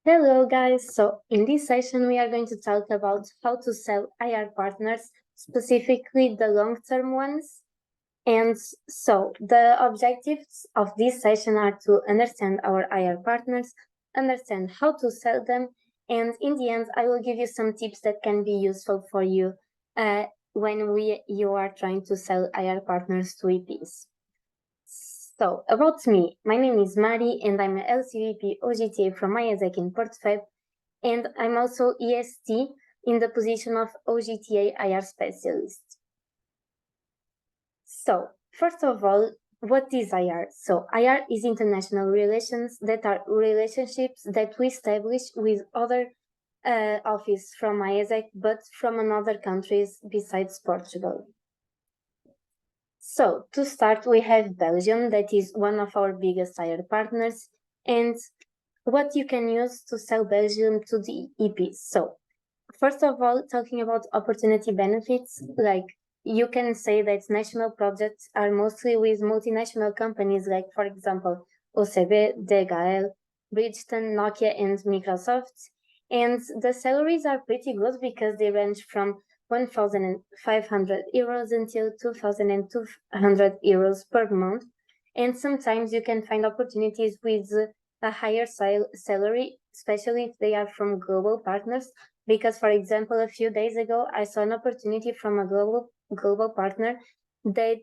Hello guys, so in this session we are going to talk about how to sell IR partners, specifically the long-term ones. And so the objectives of this session are to understand our IR partners, understand how to sell them, and in the end I will give you some tips that can be useful for you when you are trying to sell IR partners to EPs. So, about me, my name is Mari and I'm a LCVP OGTA from IASEC in Portofab, and I'm also EST in the position of OGTA IR specialist. So, first of all, what is IR? So, IR is international relations that are relationships that we establish with other office from IASEC, but from another countries besides Portugal. So to start, we have Belgium, that is one of our biggest IR partners, and what you can use to sell Belgium to the EPs. So first of all, talking about opportunity benefits, like you can say that national projects are mostly with multinational companies, like for example, OCB, DHL, Bridgestone, Nokia, and Microsoft. And the salaries are pretty good because they range from 1,500 euros until 2,200 euros per month. And sometimes you can find opportunities with a higher salary, especially if they are from global partners. Because, for example, a few days ago, I saw an opportunity from a global partner that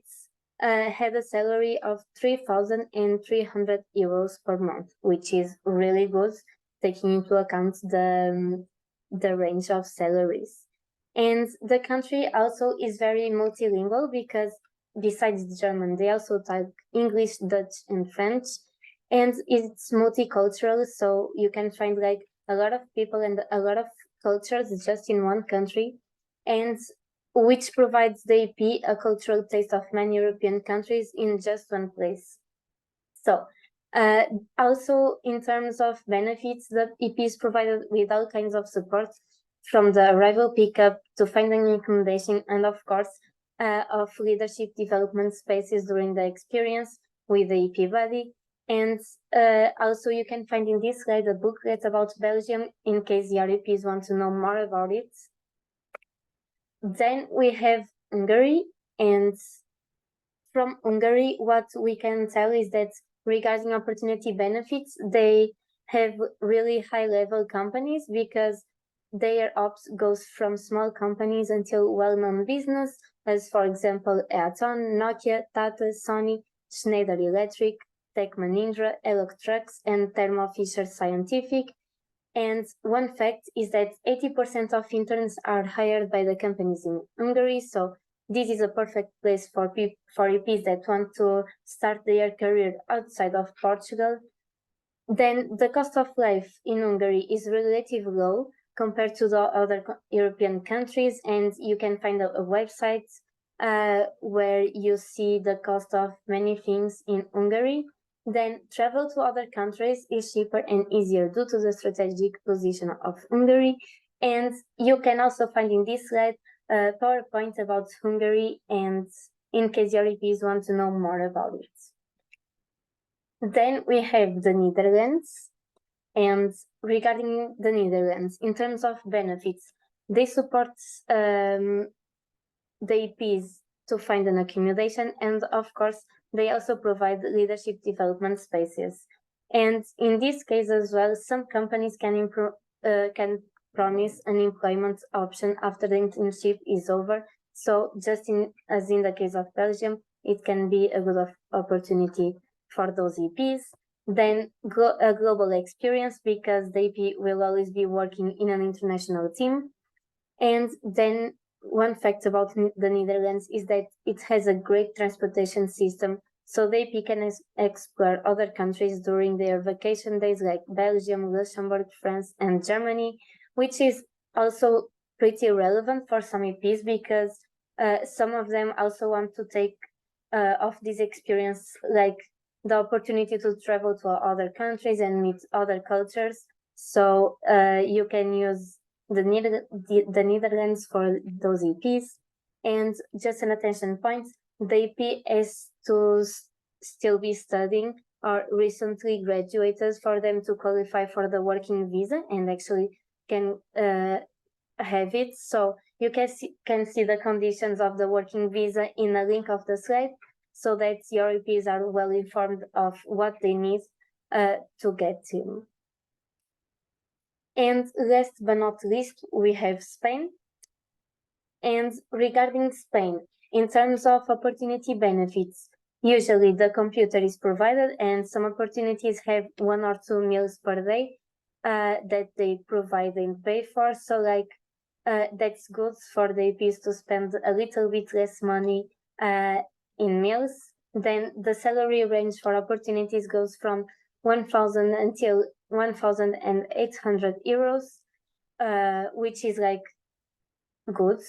had a salary of 3,300 euros per month, which is really good, taking into account the range of salaries. And the country also is very multilingual because besides German, they also talk English, Dutch, and French. And it's multicultural, so you can find like a lot of people and a lot of cultures just in one country, and which provides the EP a cultural taste of many European countries in just one place. So uh, also in terms of benefits, the EP is provided with all kinds of support from the arrival pickup to finding accommodation and of course of leadership development spaces during the experience with the EP buddy. And also you can find in this slide a booklet about Belgium in case the EPs want to know more about it. Then we have Hungary, and from Hungary, what we can tell is that regarding opportunity benefits, they have really high level companies because their ops goes from small companies until well-known business, as for example, Aeton, Nokia, Tata, Sony, Schneider Electric, Tech Mahindra, Electrux, and Thermo Fisher Scientific. And one fact is that 80% of interns are hired by the companies in Hungary. So this is a perfect place for EPs that want to start their career outside of Portugal. Then the cost of life in Hungary is relatively low compared to the other European countries. And you can find a website where you see the cost of many things in Hungary. Then travel to other countries is cheaper and easier due to the strategic position of Hungary. And you can also find in this slide a PowerPoint about Hungary, and in case your EPs want to know more about it. Then we have the Netherlands. And regarding the Netherlands, in terms of benefits, they support the EPs to find an accommodation, and of course, they also provide leadership development spaces. And in this case as well, some companies can promise an employment option after the internship is over. So just as in the case of Belgium, it can be a good opportunity for those EPs. Then a global experience because the EP will always be working in an international team. And then one fact about the Netherlands is that it has a great transportation system, so they can explore other countries during their vacation days like Belgium, Luxembourg, France, and Germany, which is also pretty relevant for some EPs because some of them also want to take of this experience, like the opportunity to travel to other countries and meet other cultures. So you can use the Netherlands for those EPs. And just an attention point, the EP has to still be studying or recently graduated for them to qualify for the working visa and actually can have it. So you can see the conditions of the working visa in a link of the slide, so that your EPs are well informed of what they need to get to. And last but not least, we have Spain. And regarding Spain, in terms of opportunity benefits, usually the computer is provided and some opportunities have 1 or 2 meals per day that they provide and pay for. So like that's good for the EPs to spend a little bit less money in meals. Then the salary range for opportunities goes from 1,000 until 1,800 euros, which is like good.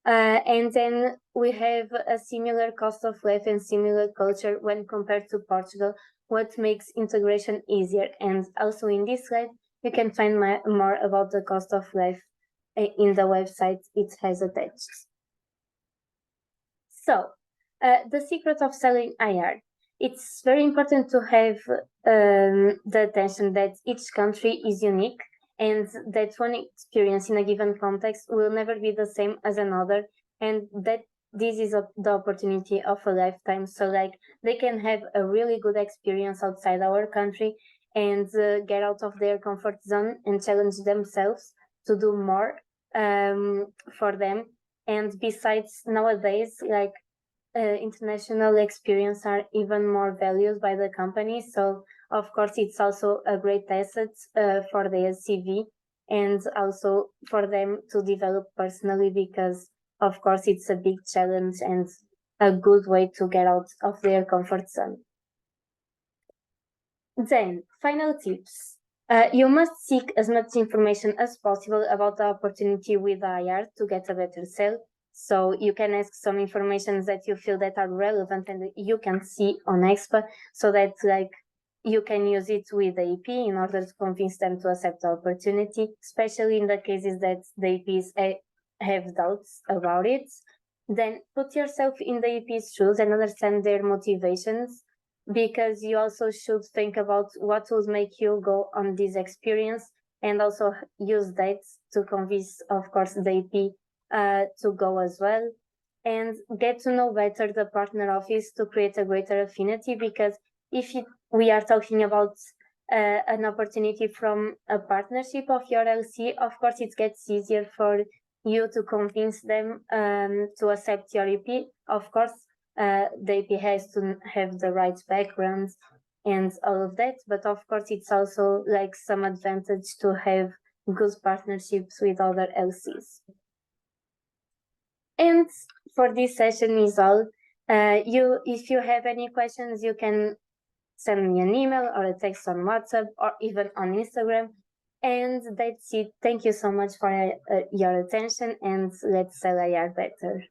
And then we have a similar cost of life and similar culture when compared to Portugal, what makes integration easier. And also in this slide, you can find more about the cost of life in the website it has attached. So, the secret of selling IR. It's very important to have the attention that each country is unique and that one experience in a given context will never be the same as another, and that this is the opportunity of a lifetime. So like they can have a really good experience outside our country and get out of their comfort zone and challenge themselves to do more for them. And besides, nowadays, like international experience are even more valued by the company. So of course, it's also a great asset for their CV and also for them to develop personally, because of course it's a big challenge and a good way to get out of their comfort zone. Then, final tips. You must seek as much information as possible about the opportunity with IR to get a better sale. So you can ask some information that you feel that are relevant and you can see on Expa, so that like you can use it with the EP in order to convince them to accept the opportunity, especially in the cases that the EPs have doubts about it. Then put yourself in the EP's shoes and understand their motivations, because you also should think about what will make you go on this experience and also use that to convince, of course, the EP to go as well. And get to know better the partner office to create a greater affinity, because if we are talking about an opportunity from a partnership of your LC, of course, it gets easier for you to convince them to accept your EP. Of course, the EP has to have the right background and all of that, but of course it's also like some advantage to have good partnerships with other LCs. And for this session is all. If you have any questions, you can send me an email or a text on WhatsApp or even on Instagram. And that's it. Thank you so much for your attention, and let's sell IR better.